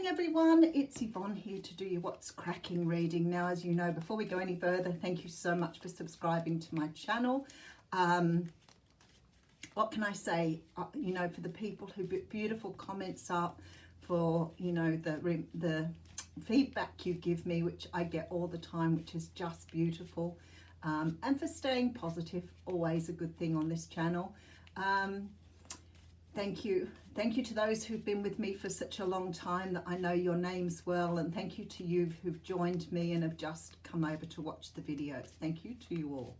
morning everyone, it's Yvonne here to do your What's Cracking reading. Now, as you know, before we go any further, thank you so much for subscribing to my channel. What can I say, for the people who put beautiful comments up, for the feedback you give me, which I get all the time, which is just beautiful, and for staying positive, always a good thing on this channel. Thank you to those who've been with me for such a long time that I know your names well, and thank you to you who've joined me and have just come over to watch the videos. Thank you to you all.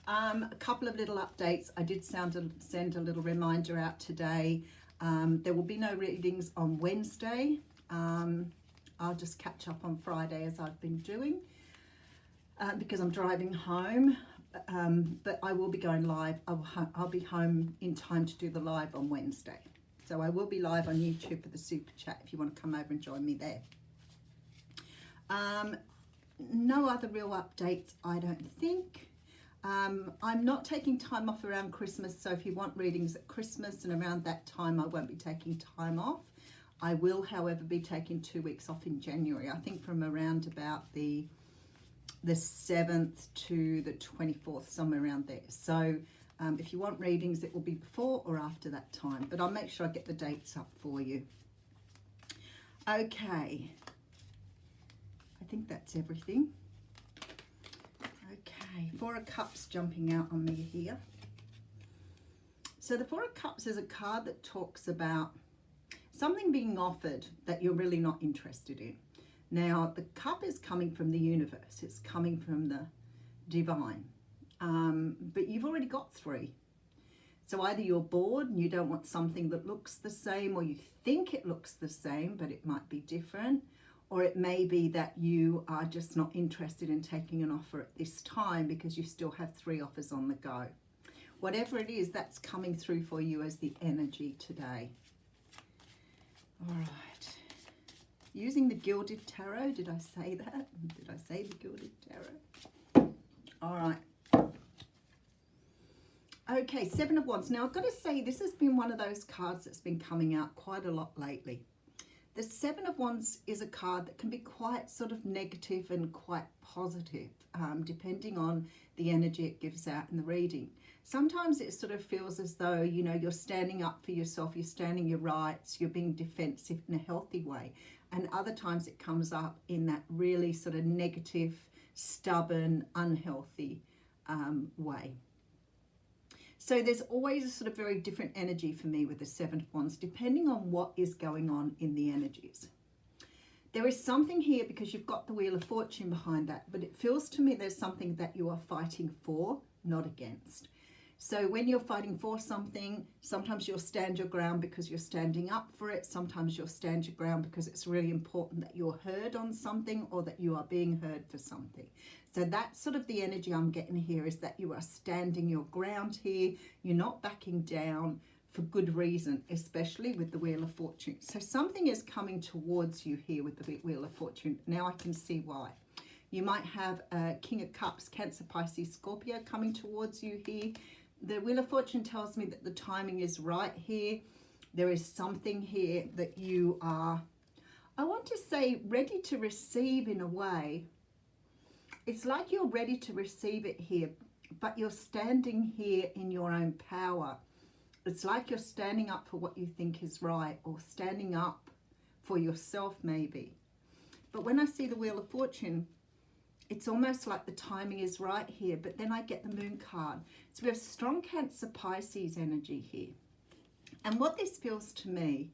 A couple of little updates. I did send a little reminder out today. There will be no readings on Wednesday. I'll just catch up on Friday as I've been doing because I'm driving home. But I will be going live. I'll be home in time to do the live on Wednesday. So I will be live on YouTube for the super chat if you want to come over and join me there. No other real updates, I don't think. I'm not taking time off around Christmas, so if you want readings at Christmas and around that time, I won't be taking time off. I will, however, be taking 2 weeks off in January. I think from around about the 7th to the 24th, somewhere around there. So if you want readings, it will be before or after that time, but I'll make sure I get the dates up for you. Okay, I think that's everything. Okay, Four of Cups jumping out on me here. So the Four of Cups is a card that talks about something being offered that you're really not interested in. Now, the cup is coming from the universe. It's coming from the divine. But you've already got 3. So either you're bored and you don't want something that looks the same, or you think it looks the same, but it might be different. Or it may be that you are just not interested in taking an offer at this time because you still have 3 offers on the go. Whatever it is, that's coming through for you as the energy today. All right. Using the Gilded Tarot. Did I say that? Did I say the Gilded Tarot? All right. Okay, 7 of Wands. Now, I've got to say, this has been one of those cards that's been coming out quite a lot lately. The 7 of Wands is a card that can be quite sort of negative and quite positive, depending on the energy it gives out in the reading. Sometimes it sort of feels as though, you're standing up for yourself, you're standing your rights, you're being defensive in a healthy way. And other times it comes up in that really sort of negative, stubborn, unhealthy way. So there's always a sort of very different energy for me with the 7 of Wands, depending on what is going on in the energies. There is something here because you've got the Wheel of Fortune behind that, but it feels to me there's something that you are fighting for, not against. So when you're fighting for something, sometimes you'll stand your ground because you're standing up for it. Sometimes you'll stand your ground because it's really important that you're heard on something, or that you are being heard for something. So that's sort of the energy I'm getting here, is that you are standing your ground here. You're not backing down for good reason, especially with the Wheel of Fortune. So something is coming towards you here with the Wheel of Fortune. Now I can see why. You might have a King of Cups, Cancer, Pisces, Scorpio coming towards you here. The Wheel of Fortune tells me that the timing is right here. There is something here that you are, I want to say, ready to receive in a way. It's like you're ready to receive it here, but you're standing here in your own power. It's like you're standing up for what you think is right, or standing up for yourself maybe. But when I see the Wheel of Fortune, it's almost like the timing is right here, but then I get the Moon card. So we have strong Cancer, Pisces energy here. And what this feels to me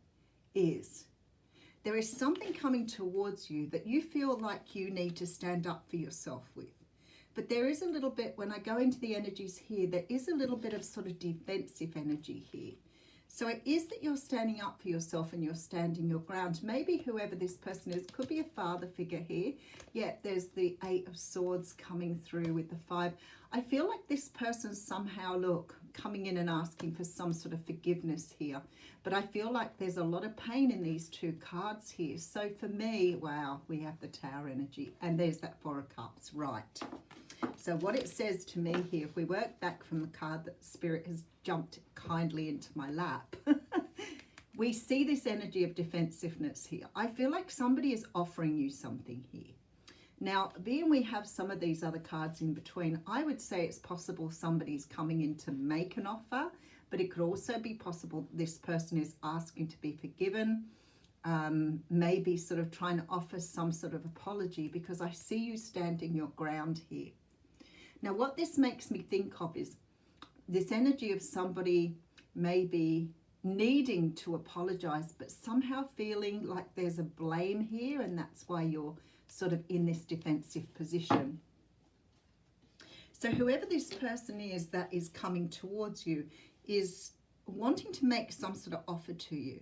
is there is something coming towards you that you feel like you need to stand up for yourself with. But there is a little bit, when I go into the energies here, there is a little bit of sort of defensive energy here. So it is that you're standing up for yourself and you're standing your ground. Maybe whoever this person is, could be a father figure here. Yeah, there's the 8 of Swords coming through with the 5. I feel like this person somehow, look, coming in and asking for some sort of forgiveness here. But I feel like there's a lot of pain in these 2 cards here. So for me, wow, we have the Tower energy. And there's that 4 of Cups, right. So what it says to me here, if we work back from the card that Spirit has jumped kindly into my lap, we see this energy of defensiveness here. I feel like somebody is offering you something here. Now, being we have some of these other cards in between, I would say it's possible somebody's coming in to make an offer, but it could also be possible this person is asking to be forgiven, maybe sort of trying to offer some sort of apology, because I see you standing your ground here. Now, what this makes me think of is this energy of somebody maybe needing to apologize, but somehow feeling like there's a blame here, and that's why you're sort of in this defensive position. So whoever this person is that is coming towards you is wanting to make some sort of offer to you.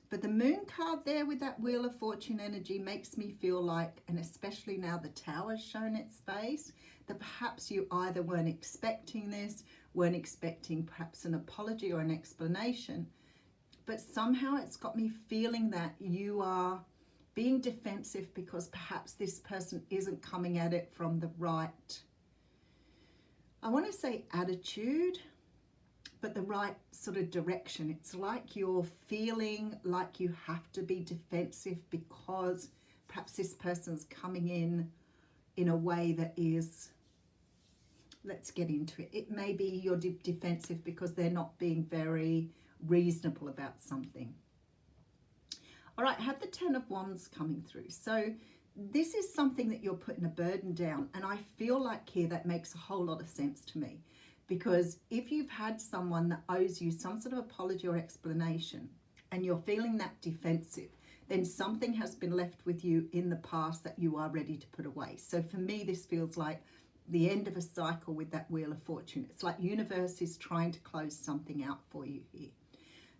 But the moon card there with that Wheel of Fortune energy makes me feel like, and especially now the Tower's shown its face, that perhaps you either weren't expecting this, weren't expecting perhaps an apology or an explanation, but somehow it's got me feeling that you are being defensive because perhaps this person isn't coming at it from the right, I want to say attitude, but the right sort of direction. It's like you're feeling like you have to be defensive because perhaps this person's coming in a way that is, let's get into it. It may be you're defensive because they're not being very reasonable about something. All right, have the Ten of Wands coming through. So this is something that you're putting a burden down, and I feel like here that makes a whole lot of sense to me, because if you've had someone that owes you some sort of apology or explanation and you're feeling that defensive, then something has been left with you in the past that you are ready to put away. So for me, this feels like the end of a cycle with that Wheel of Fortune. It's like universe is trying to close something out for you here.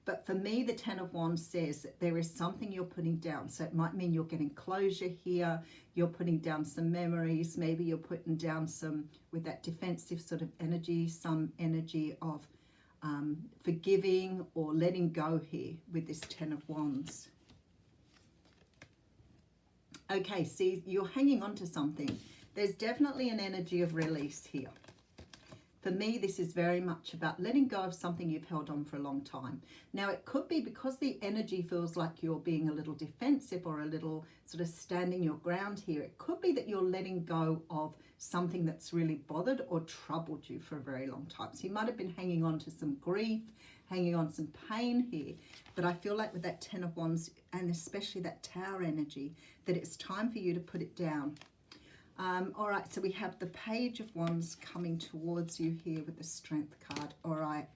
But for me, the Ten of Wands says that there is something you're putting down. So it might mean you're getting closure here. You're putting down some memories. Maybe you're putting down some, with that defensive sort of energy, some energy of forgiving or letting go here with this Ten of Wands. Okay, see, you're hanging on to something. There's definitely an energy of release here. For me, this is very much about letting go of something you've held on for a long time. Now, it could be because the energy feels like you're being a little defensive or a little sort of standing your ground here. It could be that you're letting go of something that's really bothered or troubled you for a very long time. So you might have been hanging on to some grief, hanging on some pain here. But I feel like with that Ten of Wands, and especially that Tower energy, that it's time for you to put it down. All right, so we have the Page of Wands coming towards you here with the Strength card. All right.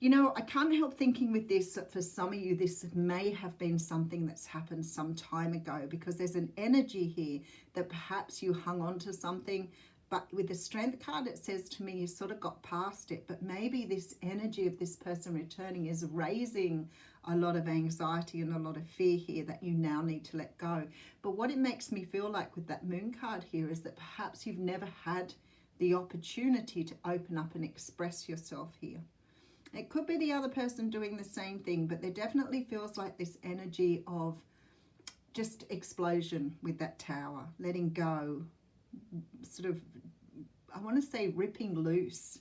You know, I can't help thinking with this that for some of you, this may have been something that's happened some time ago, because there's an energy here that perhaps you hung on to something, but with the Strength card, it says to me you sort of got past it, but maybe this energy of this person returning is raising a lot of anxiety and a lot of fear here that you now need to let go. But what it makes me feel like with that Moon card here is that perhaps you've never had the opportunity to open up and express yourself here. It could be the other person doing the same thing, but there definitely feels like this energy of just explosion with that Tower, letting go, sort of, I want to say ripping loose.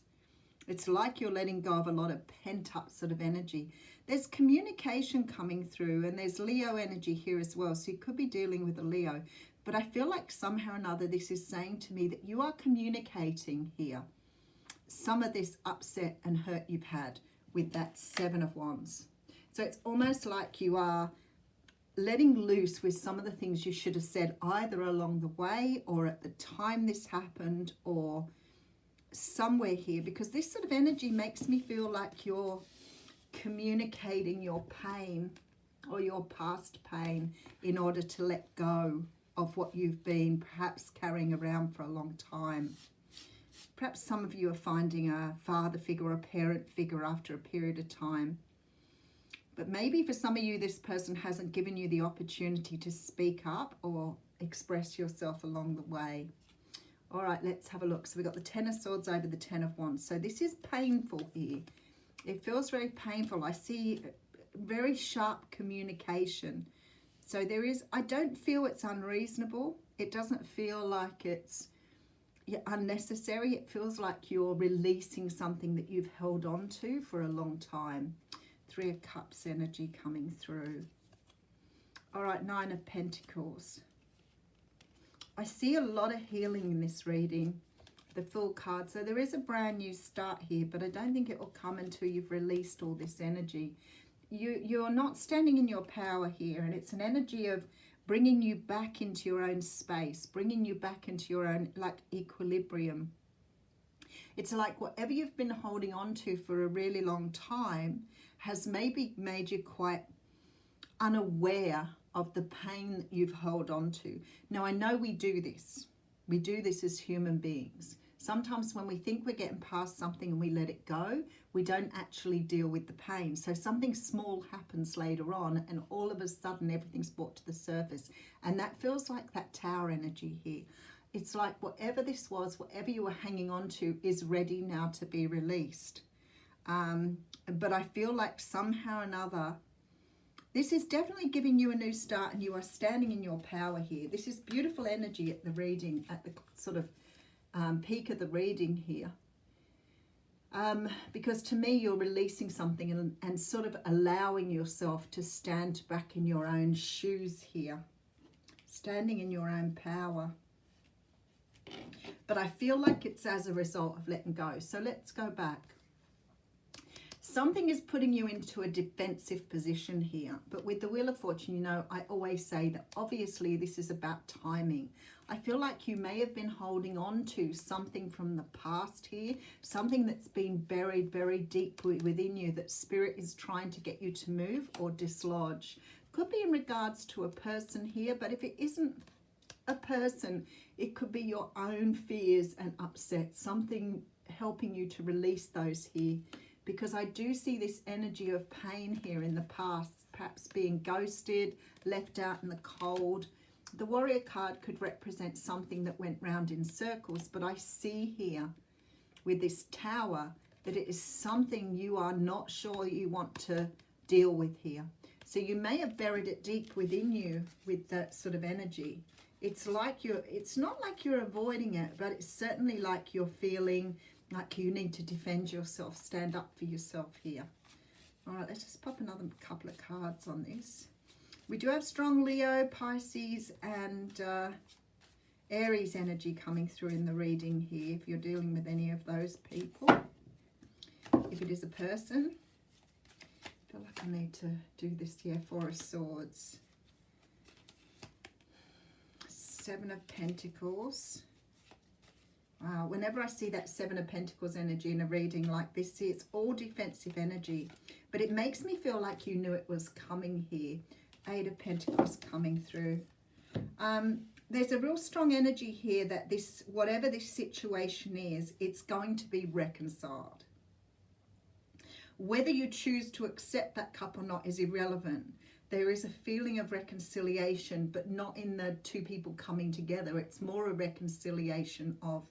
It's like you're letting go of a lot of pent-up sort of energy. There's communication coming through, and there's Leo energy here as well, so you could be dealing with a Leo. But I feel like somehow or another this is saying to me that you are communicating here some of this upset and hurt you've had with that Seven of Wands. So it's almost like you are letting loose with some of the things you should have said either along the way or at the time this happened or somewhere here, because this sort of energy makes me feel like you're communicating your pain or your past pain in order to let go of what you've been perhaps carrying around for a long time. Perhaps some of you are finding a father figure or a parent figure after a period of time. But maybe for some of you, this person hasn't given you the opportunity to speak up or express yourself along the way. All right, let's have a look. So we've got the Ten of Swords over the Ten of Wands. So this is painful here. It feels very painful. I see very sharp communication. So there is, I don't feel it's unreasonable. It doesn't feel like it's unnecessary. It feels like you're releasing something that you've held on to for a long time. Three of Cups energy coming through. All right, Nine of Pentacles. I see a lot of healing in this reading. The Fool card. So there is a brand new start here, but I don't think it will come until you've released all this energy. You're not standing in your power here, and it's an energy of bringing you back into your own space, bringing you back into your own like equilibrium. It's like whatever you've been holding on to for a really long time has maybe made you quite unaware of the pain that you've held on to. Now, I know we do this. We do this as human beings. Sometimes when we think we're getting past something and we let it go, we don't actually deal with the pain. So something small happens later on and all of a sudden everything's brought to the surface. And that feels like that Tower energy here. It's like whatever this was, whatever you were hanging on to is ready now to be released. But I feel like somehow or another, this is definitely giving you a new start and you are standing in your power here. This is beautiful energy at the reading, at the sort of peak of the reading here. Because to me, you're releasing something and sort of allowing yourself to stand back in your own shoes here. Standing in your own power. But I feel like it's as a result of letting go. So let's go back. Something is putting you into a defensive position here. But with the Wheel of Fortune, you know, I always say that obviously this is about timing. I feel like you may have been holding on to something from the past here, something that's been buried very deep within you that Spirit is trying to get you to move or dislodge. Could be in regards to a person here, but if it isn't a person, it could be your own fears and upset, something helping you to release those here. Because I do see this energy of pain here in the past, perhaps being ghosted, left out in the cold. The Warrior card could represent something that went round in circles, but I see here with this Tower that it is something you are not sure you want to deal with here. So you may have buried it deep within you with that sort of energy. It's like it's not like you're avoiding it, but it's certainly like you're feeling like you need to defend yourself, stand up for yourself here. All right, let's just pop another couple of cards on this. We do have strong Leo, Pisces, and Aries energy coming through in the reading here, if you're dealing with any of those people. If it is a person, I feel like I need to do this here. Four of Swords. Seven of Pentacles. Wow, whenever I see that Seven of Pentacles energy in a reading like this, see, it's all defensive energy. But it makes me feel like you knew it was coming here. Eight of Pentacles coming through. There's a real strong energy here that this, whatever this situation is, it's going to be reconciled. Whether you choose to accept that cup or not is irrelevant. There is a feeling of reconciliation, but not in the two people coming together. It's more a reconciliation of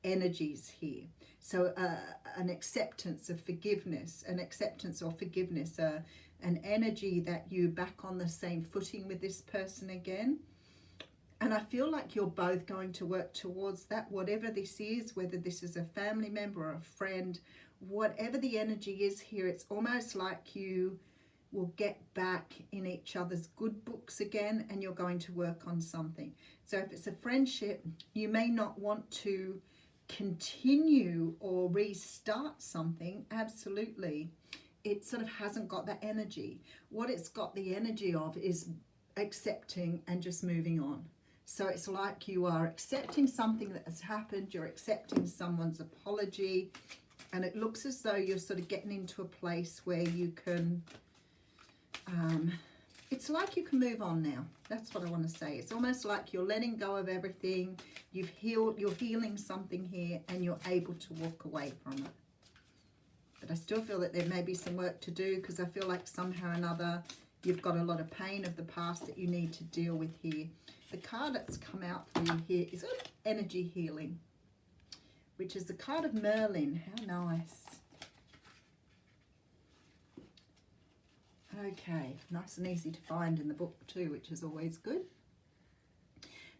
energies here. So an acceptance of forgiveness, an acceptance or forgiveness, an energy that you're back on the same footing with this person again. And I feel like you're both going to work towards that, whatever this is, whether this is a family member or a friend, whatever the energy is here, it's almost like you will get back in each other's good books again and you're going to work on something. So if it's a friendship, you may not want to continue or restart something. Absolutely. It sort of hasn't got that energy. What it's got the energy of is accepting and just moving on. So it's like you are accepting something that has happened, you're accepting someone's apology, and it looks as though you're sort of getting into a place where you can, it's like you can move on now. That's what I want to say. It's almost like you're letting go of everything, you've healed, you're healing something here, and you're able to walk away from it. But I still feel that there may be some work to do, because I feel like somehow or another you've got a lot of pain of the past that you need to deal with here. The card that's come out for you here is energy healing, which is the card of Merlin. How nice. Okay, nice and easy to find in the book too, which is always good.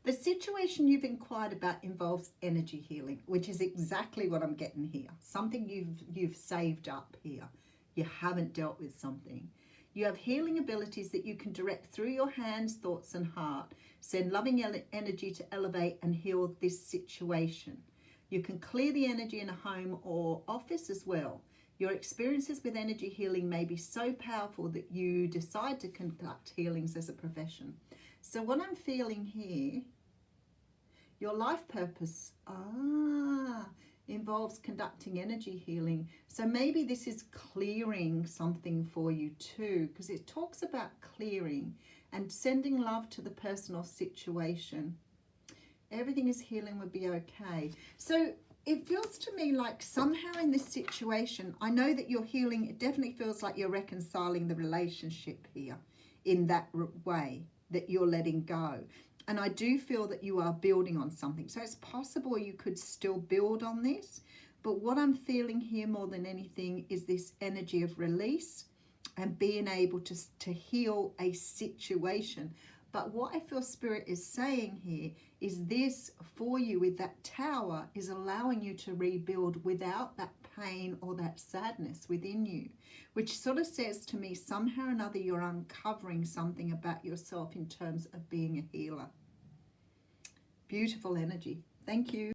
The situation you've inquired about involves energy healing, which is exactly what I'm getting here. Something you've saved up here. You haven't dealt with something. You have healing abilities that you can direct through your hands, thoughts, and heart. Send loving energy to elevate and heal this situation. You can clear the energy in a home or office as well. Your experiences with energy healing may be so powerful that you decide to conduct healings as a profession. So what I'm feeling here, your life purpose involves conducting energy healing. So maybe this is clearing something for you too, because it talks about clearing and sending love to the person or situation. Everything is healing, would be okay. So it feels to me like somehow in this situation, I know that you're healing. It definitely feels like you're reconciling the relationship here in that way, that you're letting go. And I do feel that you are building on something. So it's possible you could still build on this. But what I'm feeling here more than anything is this energy of release and being able to heal a situation. But what I feel Spirit is saying here is this for you with that tower is allowing you to rebuild without that pain or that sadness within you, which sort of says to me somehow or another you're uncovering something about yourself in terms of being a healer. Beautiful energy. Thank you.